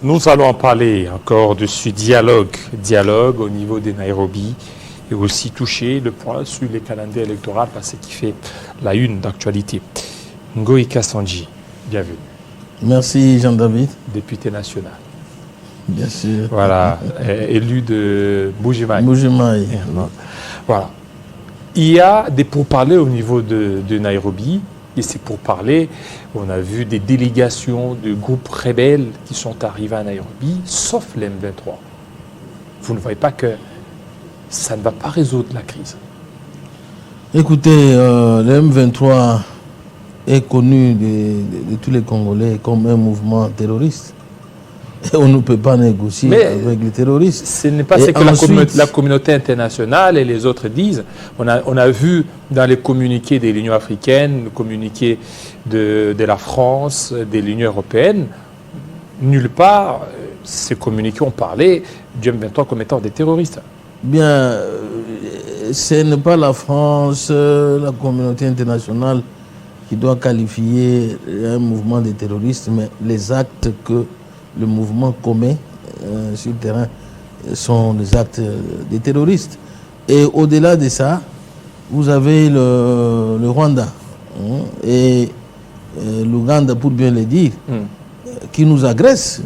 Nous allons en parler encore de ce dialogue au niveau de Nairobi et aussi toucher le point sur les calendriers électoraux parce qu'il fait la une d'actualité. Ngoï Kassanji, bienvenue. Merci Jean-David. Député national. Bien sûr. Voilà, élu de Bujimaï. Bujimaï. Voilà. Il y a des pourparlers au niveau de Nairobi. Et c'est pourparlers, on a vu des délégations de groupes rebelles qui sont arrivés à Nairobi, sauf l'M23. Vous ne voyez pas que ça ne va pas résoudre la crise? Écoutez, le M23 est connu de tous les Congolais comme un mouvement terroriste. Et on ne peut pas négocier avec les terroristes. Ce n'est pas ce que la communauté internationale et les autres disent. On a vu dans les communiqués de l'Union africaine, les communiqués de la France, de l'Union européenne, nulle part ces communiqués ont parlé du M23 comme étant des terroristes. Bien, ce n'est pas la France, la communauté internationale qui doit qualifier un mouvement de terroriste, mais les actes que le mouvement commet sur le terrain sont des actes des terroristes. Et au-delà de ça, vous avez le Rwanda et l'Ouganda, pour bien le dire, qui nous agressent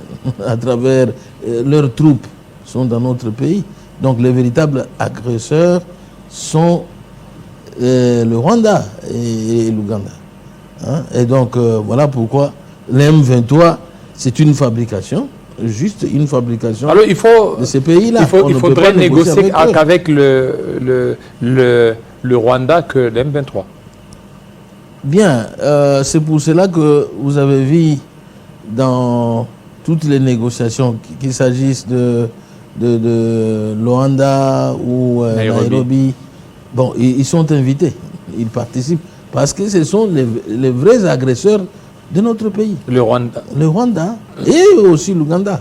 à travers leurs troupes sont dans notre pays. Donc les véritables agresseurs sont le Rwanda et l'Ouganda. Et donc voilà pourquoi l'M23, c'est une fabrication, juste une fabrication. Alors, de ces pays-là. Il faudrait négocier avec le Rwanda que le M23. Bien, c'est pour cela que vous avez vu dans toutes les négociations, qu'il s'agisse de Luanda ou Nairobi, bon, ils sont invités, ils participent, parce que ce sont les vrais agresseurs de notre pays. Le Rwanda. Le Rwanda et aussi l'Ouganda.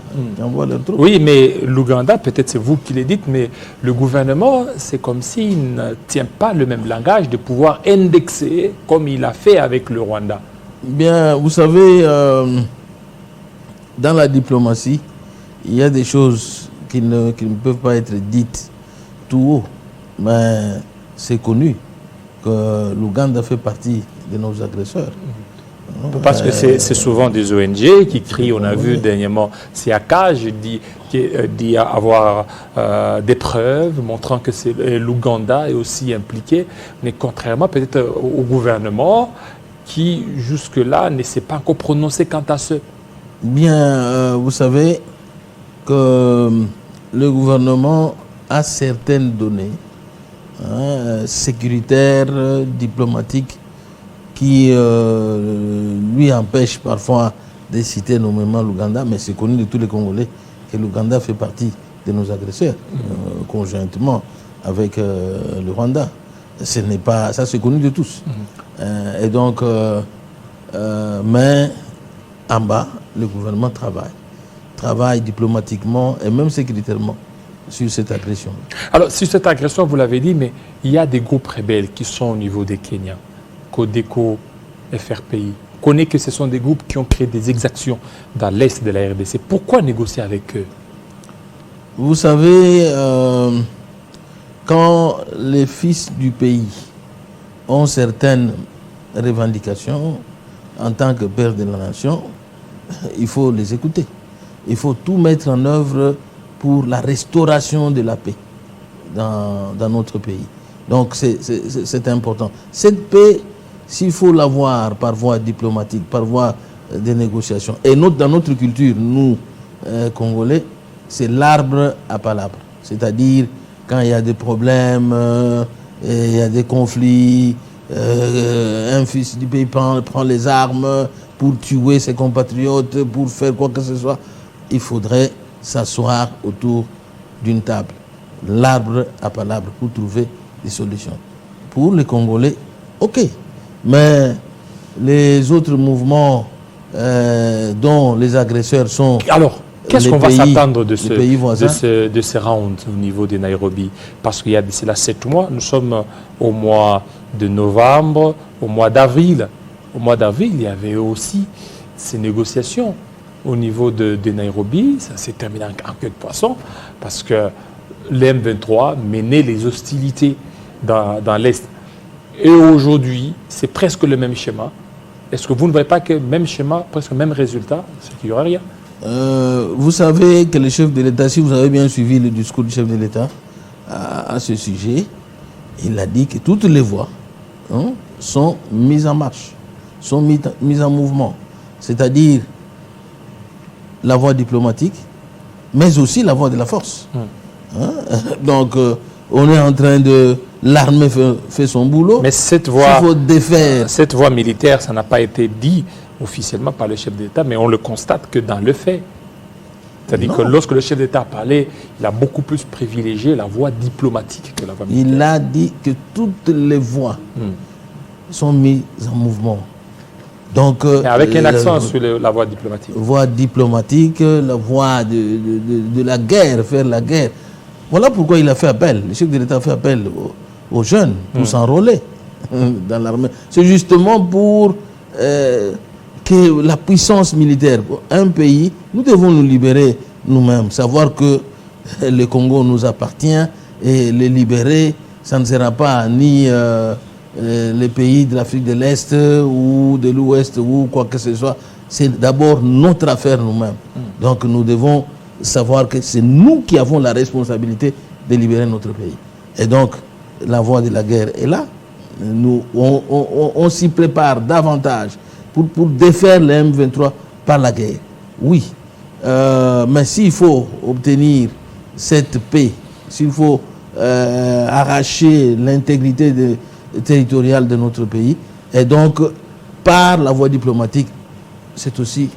Oui, mais l'Ouganda, peut-être c'est vous qui le dites, mais le gouvernement, c'est comme s'il ne tient pas le même langage de pouvoir indexer comme il a fait avec le Rwanda. Bien, vous savez, dans la diplomatie, il y a des choses qui ne peuvent pas être dites tout haut. Mais c'est connu que l'Ouganda fait partie de nos agresseurs. Parce que c'est souvent des ONG qui crient, on a vu dernièrement, c'est Akaj dit avoir des preuves montrant que l'Ouganda est aussi impliqué, mais contrairement peut-être au gouvernement qui jusque-là ne s'est pas encore prononcé quant à ce. Bien, vous savez que le gouvernement a certaines données sécuritaires, diplomatiques, qui lui empêche parfois de citer nommément l'Ouganda, mais c'est connu de tous les Congolais que l'Ouganda fait partie de nos agresseurs, conjointement avec le Rwanda. Ce n'est pas, ça c'est connu de tous. Et donc, mais en bas, le gouvernement travaille diplomatiquement et même sécuritairement sur cette agression. Alors, sur cette agression, vous l'avez dit, mais il y a des groupes rebelles qui sont au niveau des Kenyans. Codeco, FRPI. On connaît que ce sont des groupes qui ont créé des exactions dans l'est de la RDC. Pourquoi négocier avec eux? Vous savez, quand les fils du pays ont certaines revendications en tant que père de la nation, il faut les écouter. Il faut tout mettre en œuvre pour la restauration de la paix dans notre pays. Donc c'est important. Cette paix, s'il faut l'avoir par voie diplomatique, par voie de négociation, et dans notre culture, nous, Congolais, c'est l'arbre à palabre. C'est-à-dire, quand il y a des problèmes, il y a des conflits, un fils du pays prend les armes pour tuer ses compatriotes, pour faire quoi que ce soit, il faudrait s'asseoir autour d'une table. L'arbre à palabre pour trouver des solutions. Pour les Congolais, ok. Mais les autres mouvements dont les agresseurs sont... Alors, qu'est-ce qu'on va s'attendre de ces rounds au niveau de Nairobi? Parce qu'il y a d'ici là 7 mois, nous sommes au mois de novembre, au mois d'avril. Au mois d'avril, il y avait aussi ces négociations au niveau de Nairobi, ça s'est terminé en queue de poisson, parce que les M23 menaient les hostilités dans l'Est. Et aujourd'hui, c'est presque le même schéma. Est-ce que vous ne voyez pas que même schéma, presque le même résultat, c'est qu'il n'y aurait rien? Vous savez que le chef de l'État, si vous avez bien suivi le discours du chef de l'État à ce sujet, il a dit que toutes les voies sont mises en marche, sont mises en mouvement. C'est-à-dire la voie diplomatique, mais aussi la voie de la force. Donc, on est en train de... L'armée fait son boulot. Mais cette voie militaire, ça n'a pas été dit officiellement par le chef d'État, mais on le constate que dans le fait. C'est-à-dire que lorsque le chef d'État a parlé, il a beaucoup plus privilégié la voie diplomatique que la voie militaire. Il a dit que toutes les voies sont mises en mouvement. Donc, avec un accent sur la voie diplomatique. Voie diplomatique, la voie de la guerre, faire la guerre. Voilà pourquoi il a fait appel. Le chef de l'État a fait appel aux jeunes pour s'enrôler dans l'armée. C'est justement pour que la puissance militaire, un pays, nous devons nous libérer nous-mêmes. Savoir que le Congo nous appartient et le libérer, ça ne sera pas ni les pays de l'Afrique de l'Est ou de l'Ouest ou quoi que ce soit. C'est d'abord notre affaire nous-mêmes. Donc nous devons savoir que c'est nous qui avons la responsabilité de libérer notre pays. Et donc, la voie de la guerre est là. On s'y prépare davantage pour défaire les M23 par la guerre. Oui. Mais s'il faut obtenir cette paix, s'il faut arracher l'intégrité territoriale de notre pays, et donc par la voie diplomatique, c'est aussi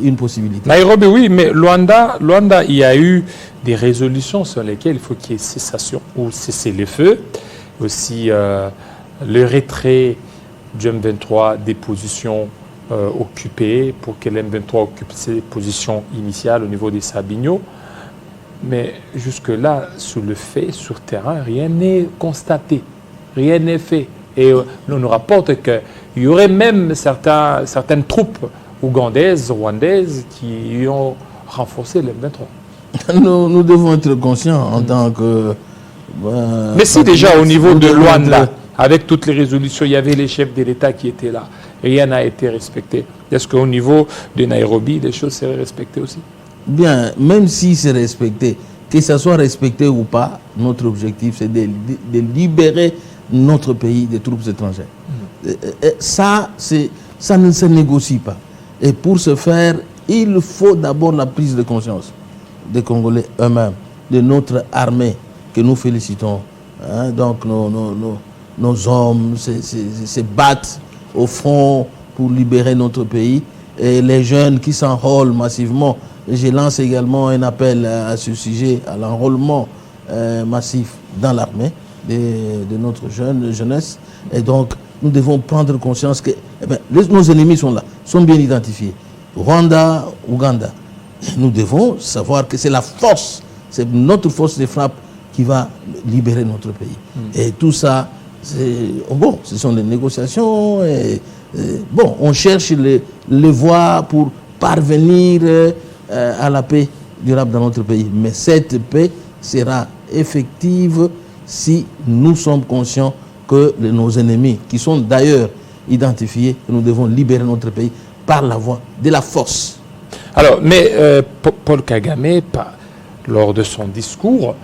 une possibilité. Nairobi, oui, mais Luanda, il y a eu des résolutions sur lesquelles il faut qu'il y ait cessation ou cesser les feux. Aussi, le retrait du M23 des positions occupées pour que le M23 occupe ses positions initiales au niveau des Sabinyo. Mais jusque-là, sur le fait, sur terrain, rien n'est constaté, rien n'est fait. Et on nous rapporte qu'il y aurait même certaines troupes ougandaises, rwandaises, qui ont renforcé le M23. Nous devons être conscients en tant que... Mais si déjà au niveau de Luanda, avec toutes les résolutions, il y avait les chefs de l'État qui étaient là, rien n'a été respecté. Est-ce qu'au niveau de Nairobi, les choses seraient respectées aussi? Bien, même si c'est respecté, que ça soit respecté ou pas, notre objectif c'est de libérer notre pays des troupes étrangères. Ça ne se négocie pas. Et pour ce faire, il faut d'abord la prise de conscience des Congolais eux-mêmes, de notre armée que nous félicitons. Donc nos hommes se battent au front pour libérer notre pays. Et les jeunes qui s'enrôlent massivement, je lance également un appel à ce sujet, à l'enrôlement massif dans l'armée de notre jeunesse. Et donc, nous devons prendre conscience que nos ennemis sont là, sont bien identifiés. Rwanda, Ouganda. Nous devons savoir que c'est la force, c'est notre force de frappe qui va libérer notre pays. Et tout ça, ce sont des négociations. On cherche les voies pour parvenir à la paix durable dans notre pays. Mais cette paix sera effective si nous sommes conscients que nos ennemis, qui sont d'ailleurs identifiés, que nous devons libérer notre pays par la voie de la force. Alors, mais Paul Kagame, lors de son discours,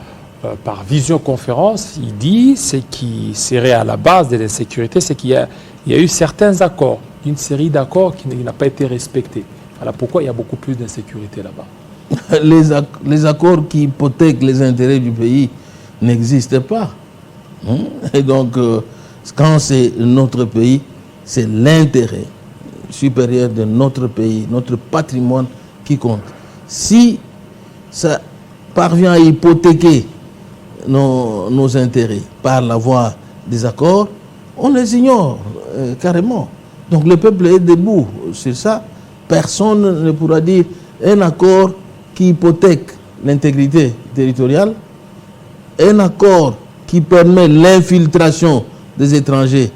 par visioconférence, il dit ce qui serait à la base de l'insécurité, c'est qu'il y a eu certains accords, une série d'accords qui n'a pas été respectés. Voilà pourquoi il y a beaucoup plus d'insécurité là-bas. Les accords qui hypothèquent les intérêts du pays n'existent pas. Et donc, quand c'est notre pays, c'est l'intérêt supérieur de notre pays, notre patrimoine qui compte. Si ça parvient à hypothéquer nos intérêts par la voie des accords, on les ignore carrément. Donc le peuple est debout sur ça. Personne ne pourra dire un accord qui hypothèque l'intégrité territoriale, un accord qui permet l'infiltration des étrangers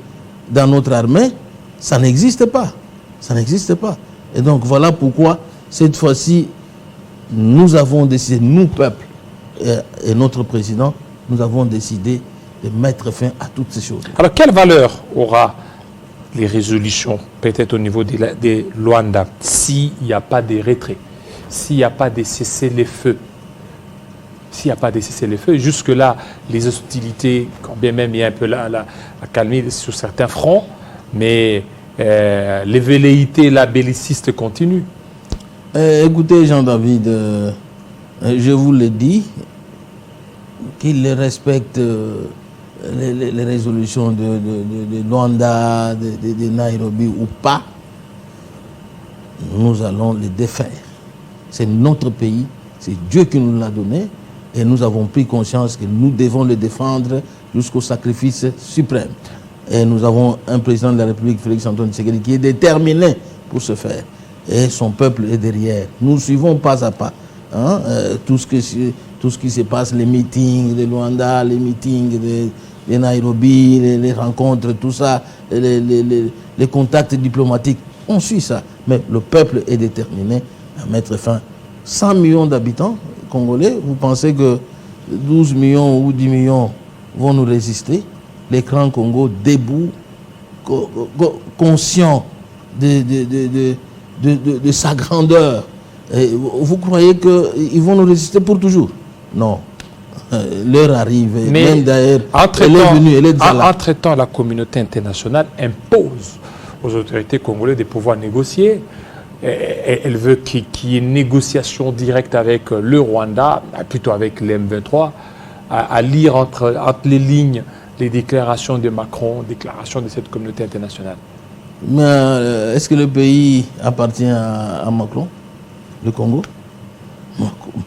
dans notre armée, ça n'existe pas. Ça n'existe pas. Et donc voilà pourquoi Cette fois-ci, nous avons décidé, nous, peuple, et notre président, nous avons décidé de mettre fin à toutes ces choses. Alors, quelle valeur aura les résolutions, peut-être au niveau des Luanda, s'il n'y a pas de retrait, s'il n'y a pas de cessez-les-feux? S'il n'y a pas de cessez-les-feux, jusque-là, les hostilités, quand bien même il y a un peu la calmie sur certains fronts, mais les velléités, la belliciste continuent. Écoutez, Jean-David, je vous le dis, qu'il respecte les résolutions de Luanda, de Nairobi ou pas, nous allons les défaire. C'est notre pays, c'est Dieu qui nous l'a donné, et nous avons pris conscience que nous devons le défendre jusqu'au sacrifice suprême. Et nous avons un président de la République, Félix Antoine Tshisekedi, qui est déterminé pour ce faire. Et son peuple est derrière. Nous suivons pas à pas tout ce qui se passe, les meetings de Luanda, les meetings de Nairobi, les rencontres, tout ça, les contacts diplomatiques. On suit ça. Mais le peuple est déterminé à mettre fin. 100 millions d'habitants congolais, vous pensez que 12 millions ou 10 millions vont nous résister? L'écran Congo debout, conscient de sa grandeur. Et vous croyez qu'ils vont nous résister pour toujours? Non. L'heure arrive. Mais même d'ailleurs, elle est venue, elle est déjà là. Entre-temps, la communauté internationale impose aux autorités congolaises de pouvoir négocier. Elle veut qu'il y ait une négociation directe avec le Rwanda, plutôt avec les M23, à lire entre les lignes les déclarations de Macron, déclarations de cette communauté internationale. Mais est-ce que le pays appartient à Macron, le Congo?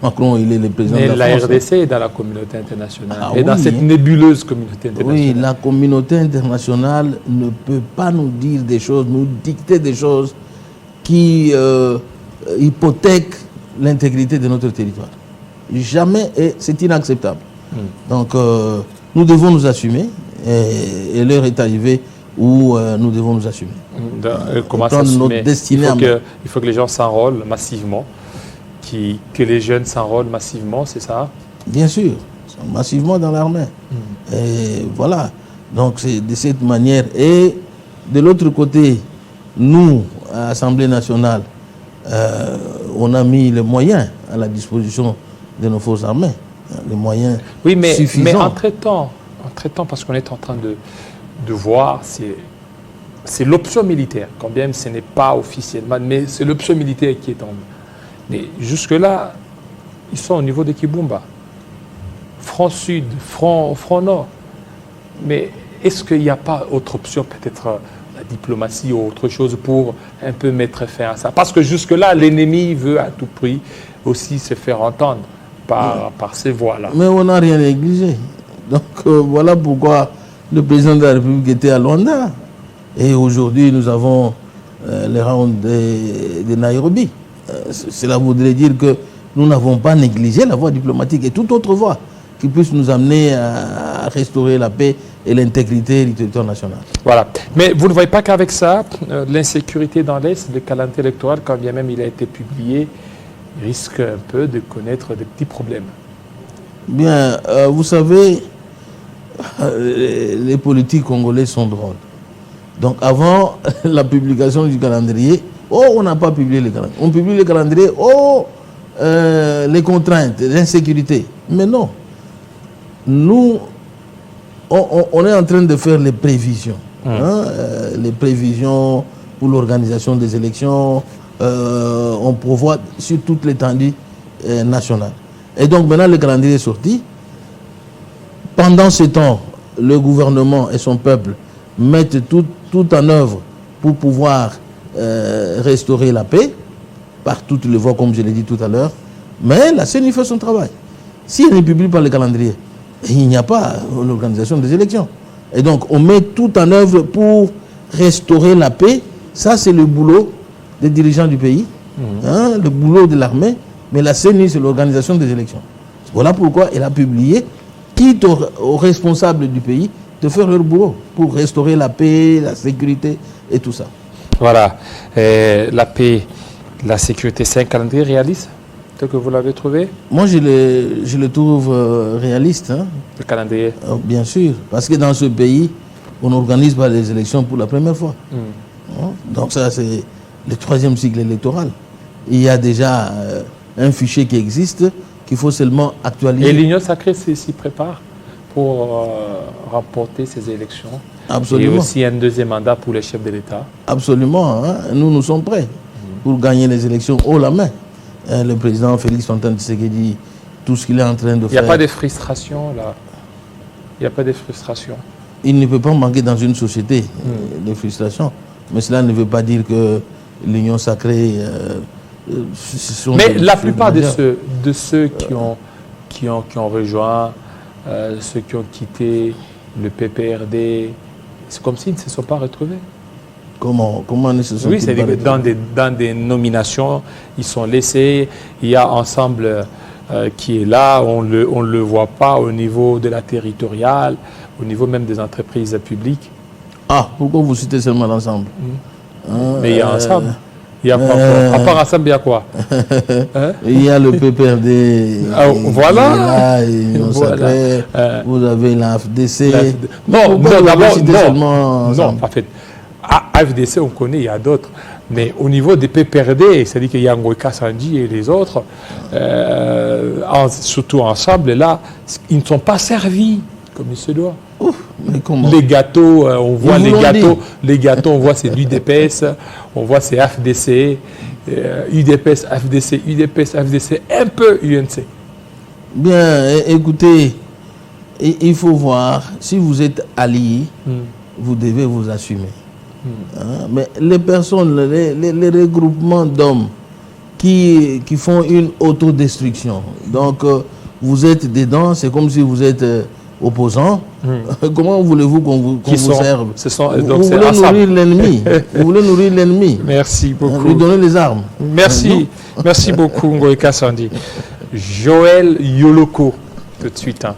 Macron, il est le président de la France. Mais la RDC est dans la communauté internationale, et oui, dans cette nébuleuse communauté internationale. Oui, la communauté internationale ne peut pas nous dire des choses, nous dicter des choses qui hypothèquent l'intégrité de notre territoire. Jamais, et c'est inacceptable. Donc, nous devons nous assumer, et l'heure est arrivée où nous devons nous assumer. Comment s'assumer? Il faut que les gens s'enrôlent massivement, que les jeunes s'enrôlent massivement, c'est ça? Bien sûr, massivement dans l'armée. Et voilà, donc c'est de cette manière. Et de l'autre côté, nous, à l'Assemblée nationale, on a mis les moyens à la disposition de nos forces armées. Les moyens suffisants. Mais entre-temps, parce qu'on est en train de voir, c'est l'option militaire, quand bien ce n'est pas officiellement, mais c'est l'option militaire qui est en... Mais jusque-là, ils sont au niveau de Kibumba, front sud, front nord. Mais est-ce qu'il n'y a pas autre option, peut-être la diplomatie ou autre chose, pour un peu mettre fin à ça? Parce que jusque-là, l'ennemi veut à tout prix aussi se faire entendre par ces voies-là. Mais on n'a rien négligé. Donc voilà pourquoi le président de la République était à Luanda. Et aujourd'hui, nous avons les rounds de Nairobi. Cela voudrait dire que nous n'avons pas négligé la voie diplomatique et toute autre voie qui puisse nous amener à restaurer la paix et l'intégrité du territoire national. Voilà. Mais vous ne voyez pas qu'avec ça, l'insécurité dans l'Est, le calendrier électoral, quand bien même il a été publié, risque un peu de connaître des petits problèmes? Bien, vous savez, les politiques congolais sont drôles. Donc avant la publication du calendrier, on n'a pas publié le calendrier. On publie le calendrier, les contraintes, l'insécurité. Mais non. Nous, on est en train de faire les prévisions. Les prévisions pour l'organisation des élections. On prévoit sur toute l'étendue nationale. Et donc maintenant le calendrier est sorti. Pendant ce temps, le gouvernement et son peuple mettent tout en œuvre pour pouvoir restaurer la paix par toutes les voies, comme je l'ai dit tout à l'heure. Mais la CENI fait son travail. Si elle ne publie pas le calendrier, il n'y a pas l'organisation des élections. Et donc on met tout en œuvre pour restaurer la paix. Ça, c'est le boulot des dirigeants du pays, le boulot de l'armée. Mais la CENI, c'est l'organisation des élections. Voilà pourquoi elle a publié, quitte aux responsables du pays de faire leur boulot pour restaurer la paix, la sécurité et tout ça. Voilà, la paix La sécurité, c'est un calendrier réaliste tel que vous l'avez trouvé, Moi, je le trouve réaliste, hein. le calendrier? Bien sûr, parce que dans ce pays, on n'organise pas les élections pour la première fois. Hein. Donc ça, c'est le 3e cycle électoral. Il y a déjà un fichier qui existe qu'il faut seulement actualiser. Et l'Union sacrée s'y prépare pour remporter ces élections. Absolument. Et aussi un 2e mandat pour les chefs de l'État. Absolument. Hein. Nous sommes prêts pour gagner les élections haut la main. Le président Félix Antoine Tshisekedi, tout ce qu'il est en train de Il n'y faire. a pas de frustration là. Il n'y a pas de frustration. Il ne peut pas manquer dans une société de frustration. Mais cela ne veut pas dire que l'Union sacrée... Mais la plupart de ceux qui ont rejoint, ceux qui ont quitté le PPRD, c'est comme s'ils ne se sont pas retrouvés. Comment ne se sont-ils Oui, c'est-à-dire que dans des nominations, ils sont laissés. Il y a Ensemble qui est là, on ne le voit pas au niveau de la territoriale, au niveau même des entreprises publiques. Ah, pourquoi vous citez seulement l'Ensemble? Mais il y a Ensemble. Il y a pas à part Ensemble, il y a quoi? Hein? Il y a le PPRD. Voilà. Vous avez la FDC. Non, d'abord, non. En fait, AFDC, on connaît, il y a d'autres. Mais au niveau des PPRD, c'est-à-dire qu'il y a Ngoïka Sandi et les autres, surtout Ensemble, là, ils ne sont pas servis comme il se doit. Mais comment? Les gâteaux, on voit les gâteaux, on voit c'est l'UDPS, on voit c'est AFDC, UDPS, AFDC, UDPS, AFDC, un peu UNC. Bien, écoutez, il faut voir, si vous êtes alliés, vous devez vous assumer. Hein? Mais les personnes, les regroupements d'hommes qui font une autodestruction, donc vous êtes dedans, c'est comme si vous êtes opposants. Comment voulez-vous qu'on vous serve? Vous voulez nourrir l'ennemi. Vous voulez nourrir l'ennemi. Merci beaucoup. Lui donner les armes. Merci beaucoup Ngoïka Sandi. Joël Yoloko, tout de suite. Hein.